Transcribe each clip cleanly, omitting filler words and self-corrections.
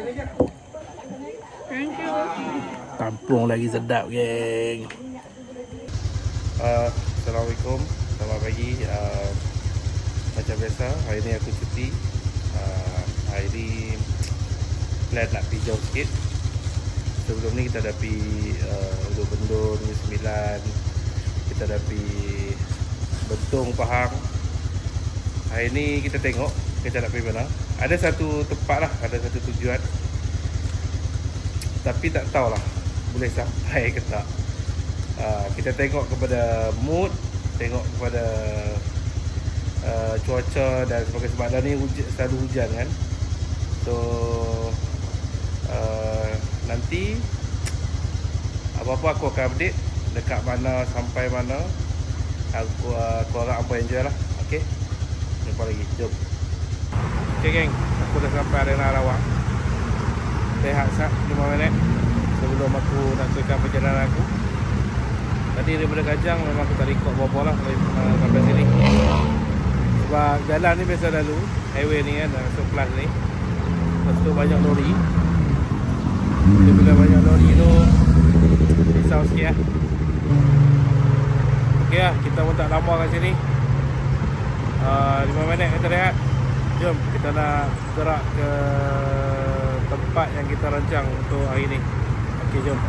Thank you. Tampung lagi sedap, geng. Assalamualaikum. Selamat pagi. Macam biasa, hari ni aku cuti. Hari ni plan nak pergi jauh sikit. Sebelum ni kita dah pergi Ulu Bendul, Negeri Sembilan. Kita dah pergi Bentong, Pahang. Hari ni kita tengok kita nak pergi mana. Ada satu tempat lah, ada satu tujuan. Tapi tak tahulah boleh sampai ke tak. Kita tengok kepada mood, tengok kepada cuaca dan sebagainya. Sebab dah ni selalu hujan kan. So nanti apa-apa aku akan update dekat mana, sampai mana. Korang apa enjoy lah. Okay, jumpa lagi, jom. Okay geng, aku dah sampai Arena Rawang. Rehat sat 5 minit sebelum aku nak teruskan perjalanan aku. Tadi daripada Kajang memang aku tak record berapa lah sampai sini. Sebab jalan ni biasa lalu highway ni kan, masuk plus ni. Lepas tu banyak lori. Bila banyak lori tu risau sikit lah. Okay lah, kita pun tak lama kat sini. 5 minit kita rehat. Jom kita nak gerak ke tempat yang kita rancang untuk hari ni. Okey, jom.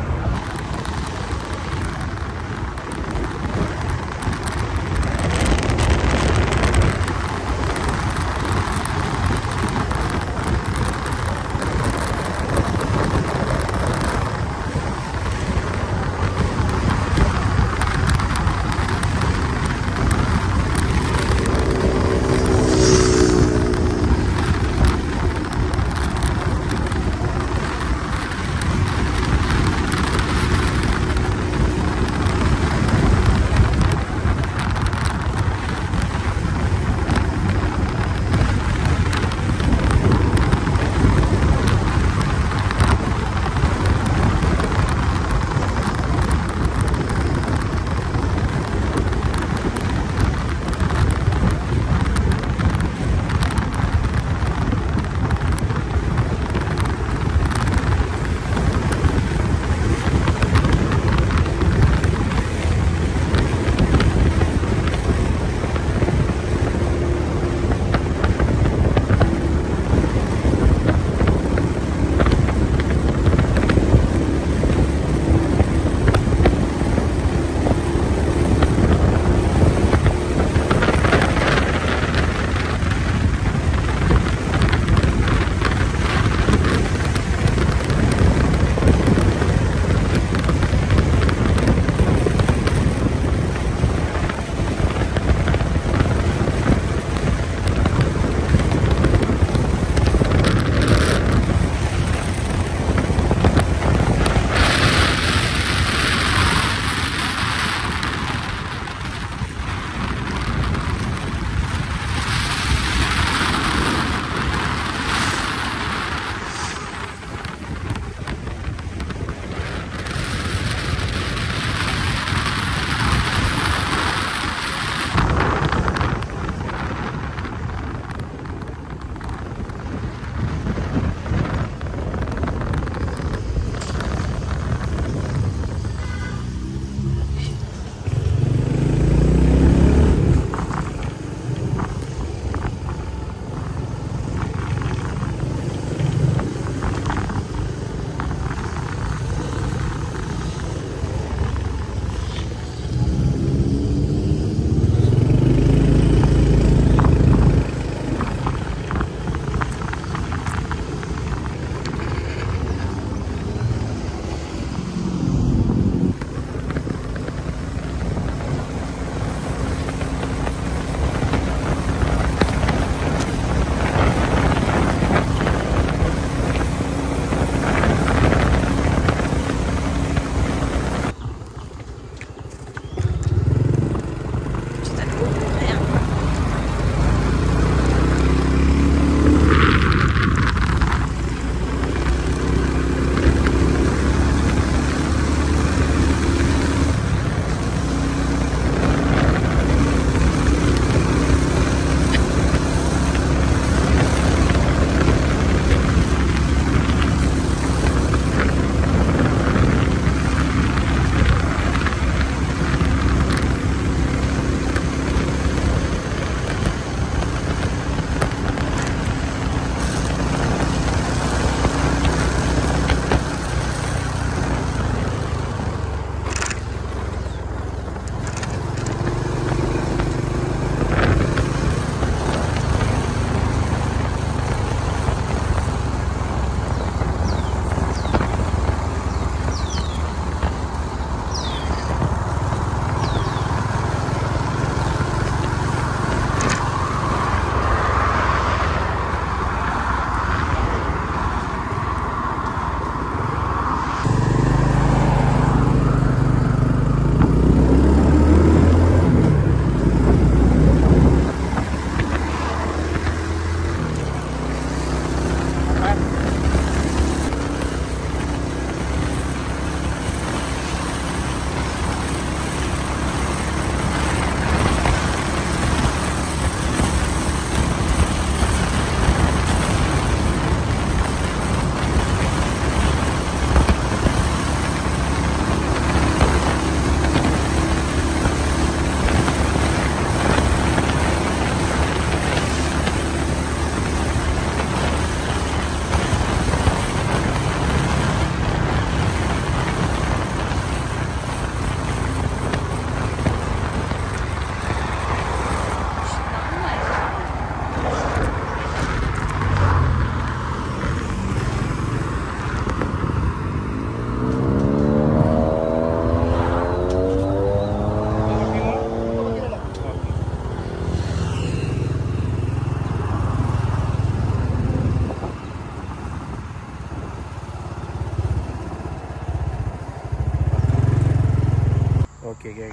Okey geng,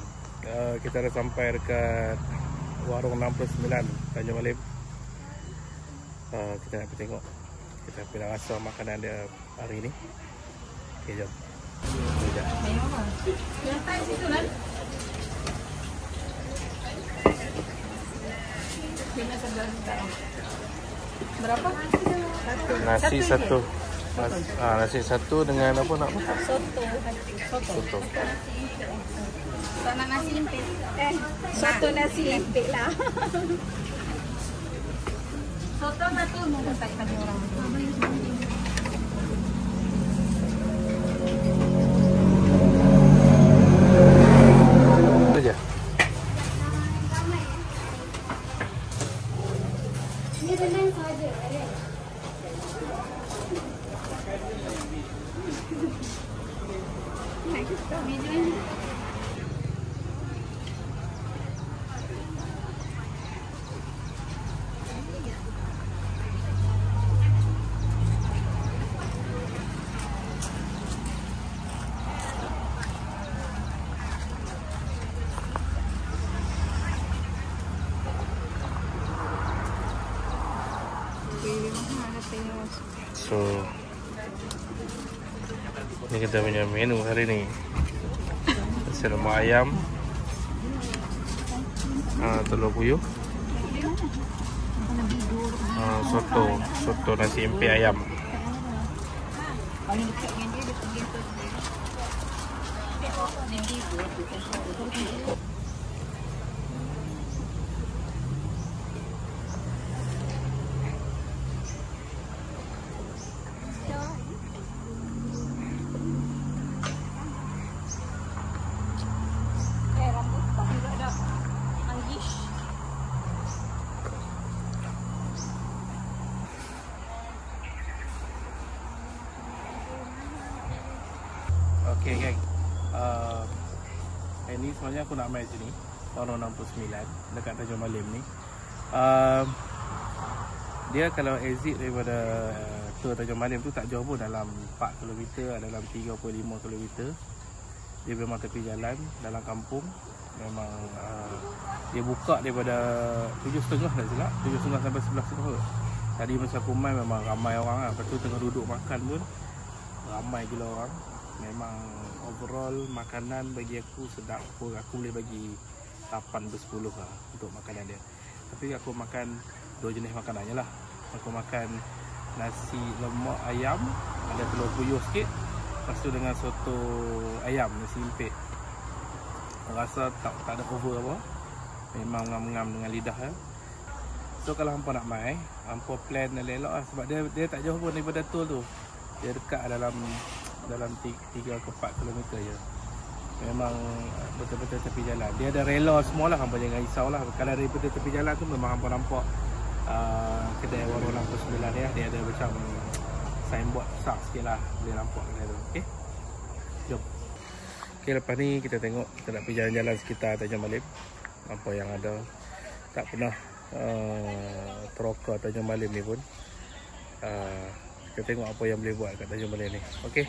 kita dah sampai dekat warung 69 Tanjung Malim. Kita nak pergi tengok, kita pergi nak rasa makanan dia hari ni. Okey, jom. Sekejap. Lantai situ kan? Berapa? Nasi satu. Nasi satu dengan apa nak apa? Soto. Sama nasi lempit. Soto nasi lempit lah. Soto satu mau tak pada orang. Itu je. Ini rendang saja. So ini kita punya menu hari ni. Nasi lemak ayam, telur puyuh, soto nasi empit ayam. Okay geng, ini sebenarnya aku nak main sini warung 69 dekat Tanjung Malim ni. Dia kalau exit daripada tour Tanjung Malim tu tak jauh pun, dalam 4 km, dalam 3.5 km. Dia memang tepi jalan dalam kampung. Memang dia buka daripada 7.30 tak silap, 7.30 sampai 11.30. Tadi masa aku main memang ramai orang lah. Lepas tu tengah duduk makan pun ramai gila orang. Memang overall makanan bagi aku sedap. Aku boleh bagi 8/10 lah untuk makanan dia. Tapi aku makan 2 jenis makanan je lah. Aku makan nasi lemak ayam, ada telur puyuh sikit. Lepas tu dengan soto ayam, nasi empit. Rasa tak ada over apa. Memang ngam-ngam dengan lidah ya. So kalau hampa nak mai, hampa plan elok lah. Sebab dia tak jauh pun daripada tour tu. Dia dekat dalam 3 ke 4 km je. Memang betul-betul tepi jalan. Dia ada rela semua lah, hampa jangan risau lah. Kalau daripada tepi jalan tu memang hampa nampak kedai warung 69 ni lah. Dia ada macam signboard besar sikit lah, boleh nampak kedai tu. Okay, jom. Okay, lepas ni kita tengok, kita nak pergi jalan-jalan sekitar Tanjung Malim. Apa yang ada. Tak pernah teroka Tanjung Malim ni pun. Kita tengok apa yang boleh buat kat Tanjung Malim ni. Okay.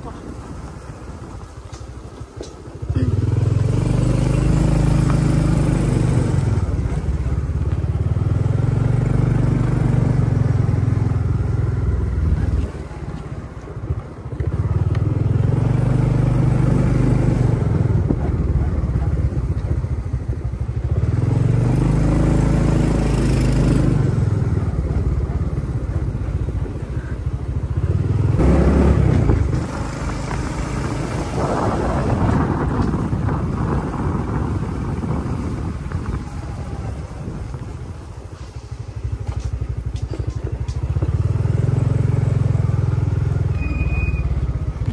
berapa?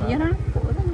Ya nampak kan?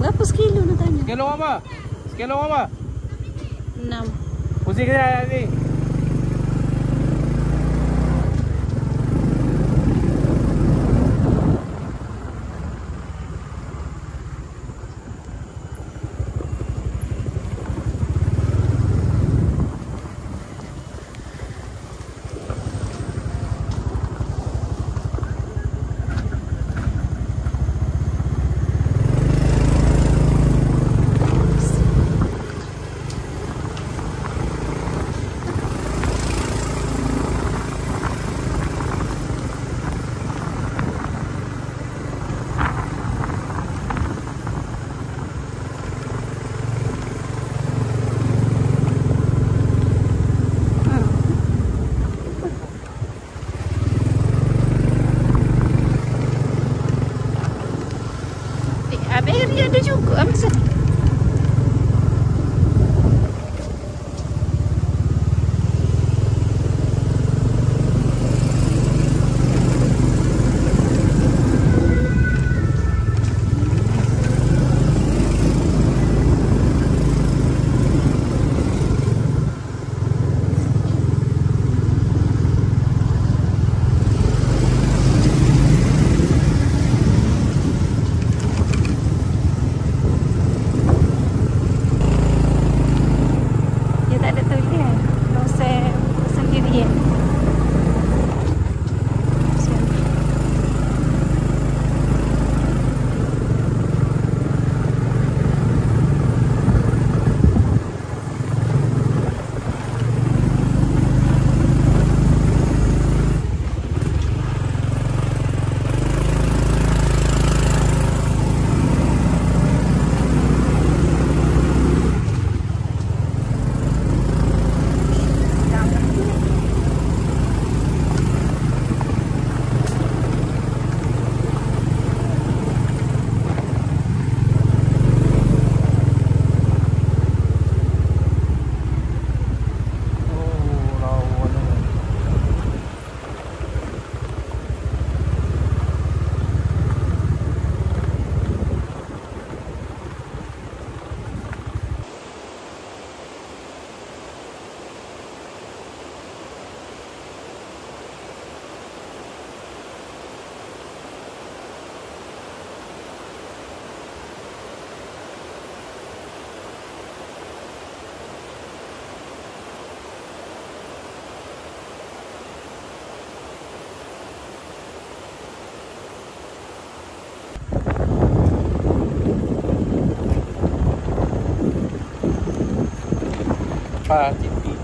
Berapa sekilo nak tanya? Sekilo apa? Sekilo apa? 6. Pusing kejap ni. Abang ada juga masa. Sabar TV.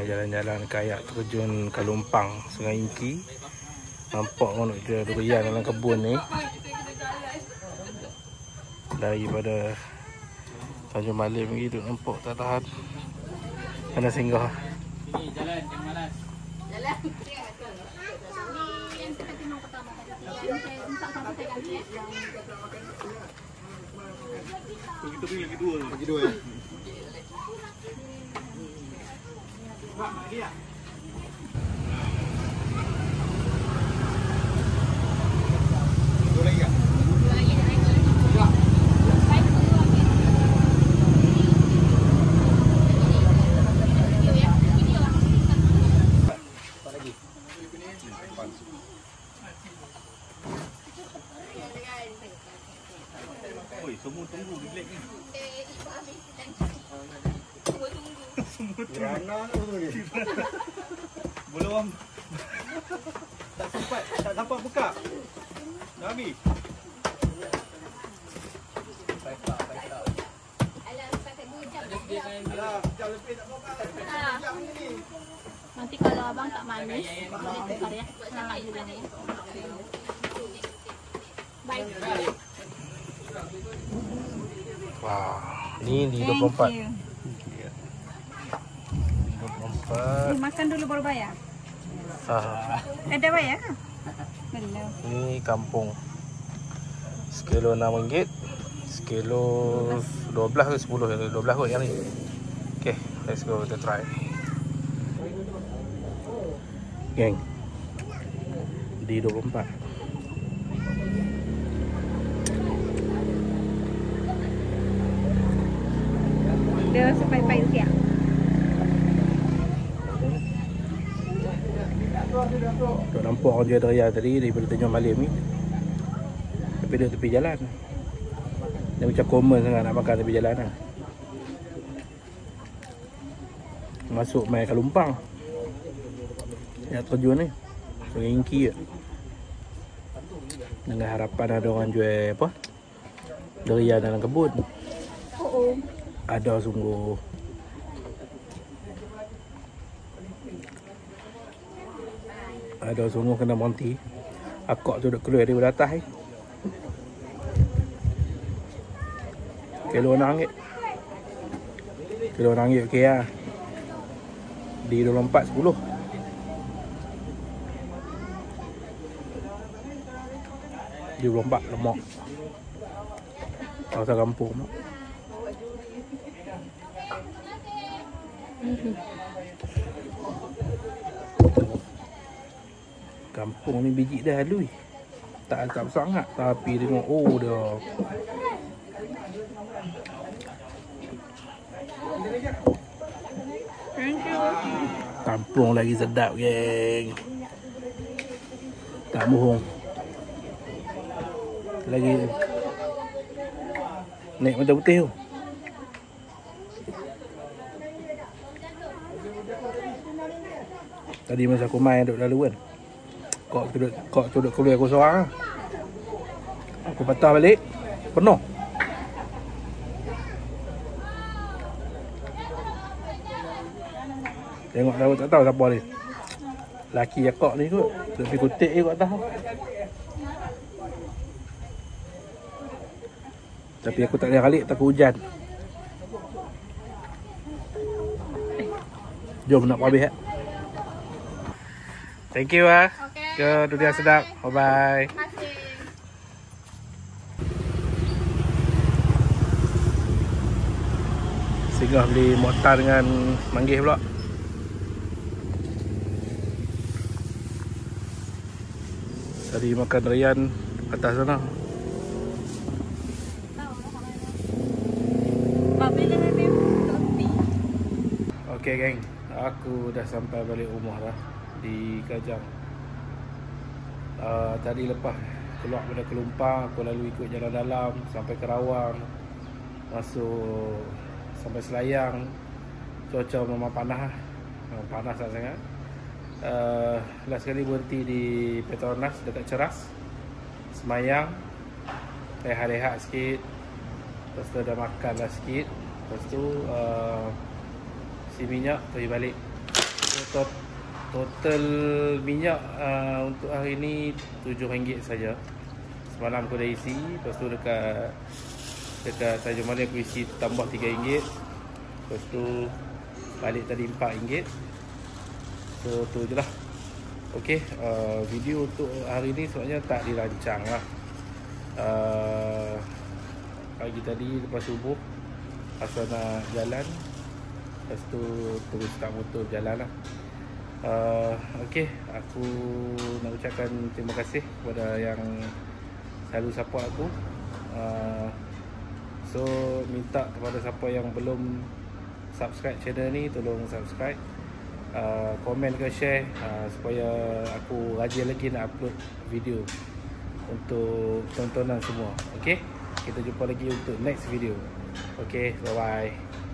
Jalan-jalan kayak terjun Kalumpang, Sungai Ingki. Nampak orang nak jual durian dalam kebun ni. Daripada Tanjung Malim lagi tu nampak tak tahan. Kena singgah. Ni jalan yang malas. Jalan. Ni yang kita tengok pertama tadi. Yang saya minta sama saya ganti. Kita beli lagi dua. Lagi dua ya. Mak, lagi tak? Dua lagi tak? Dua lagi nak naik. Oi, semua tunggu di black ni. Belum. Tak sempat, tak dapat buka. Dah habis. Nanti kalau abang tak manis, boleh tukar ya. Nah, juga ni. Baik. Wah, ni di 24. 24. Makan dulu baru bayar. Ada bayar kan? Belum. Ni kampung. Sekilo RM6. Sekilo 12 ke 10? 12 kot yang ni. Okay, let's go kita try. Geng, di 24. Dia sepai-pai okey ah. Tak nampak orang jual durian tadi daripada Tanjung Malim ni. Tapi dia tepi jalan. Dia macam common sangat nak makan tepi jalan lah. Masuk main Kalumpang. Yang terjun ni Sungai Ingki je. Dengan harapan ada orang jual apa, durian dalam kebun. Ada sungguh. Ada sungguh kena monti. Akak tu duk keluar daripada atas ni. Kilo RM6. Kilo RM6 okey lah. Di 24 10. Di 24 lemak. Kawasan kampung tu. Kampung ni biji dah halus. Tak agak sangat tapi tengok oh dia. Thank you. Kampung lagi sedap geng. Tak bohong. Lagi naik mata putih tu. Tadi masa aku main duduk lalu kan, Kok tu duduk keluar aku seorang lah. Aku patah balik, penuh. Tengok tahu tak tahu siapa ni. Laki akak ni kot, duduk pergi kutik je kat atas. Tapi aku tak boleh balik, takut hujan. Jom nak habis. Thank you ah. Ke durian sedap. Bye bye. Terima kasih. tengah beli mortar dengan manggis pula. Tadi makan Ryan atas sana. Okay geng, aku dah sampai balik rumah dah di Kajang. Tadi lepas keluar pada Kelumpang, aku lalu ikut jalan dalam sampai Kerawang, masuk sampai Selayang. Cuaca memang panas, panas sangat. Last kali berhenti di Petronas dekat Ceras, semayang, rehat-rehat sikit. Lepas tu dah makan lah sikit. Lepas tu isi minyak pergi balik. Total minyak untuk hari ni RM7 saja. Semalam aku dah isi. Lepas tu dekat Tanjung Mali aku isi tambah RM3. Lepas tu balik tadi RM4. So tu je lah. Okay, video untuk hari ni sebenarnya tak dirancang lah. Pagi tadi lepas subuh asal nak jalan, lepas tu terus start motor berjalan lah. Okay, aku nak ucapkan terima kasih kepada yang selalu support aku. So minta kepada siapa yang belum subscribe channel ni, tolong subscribe, komen ke share, supaya aku rajin lagi nak upload video untuk tontonan semua. Okay, kita jumpa lagi untuk next video. Okay, bye bye.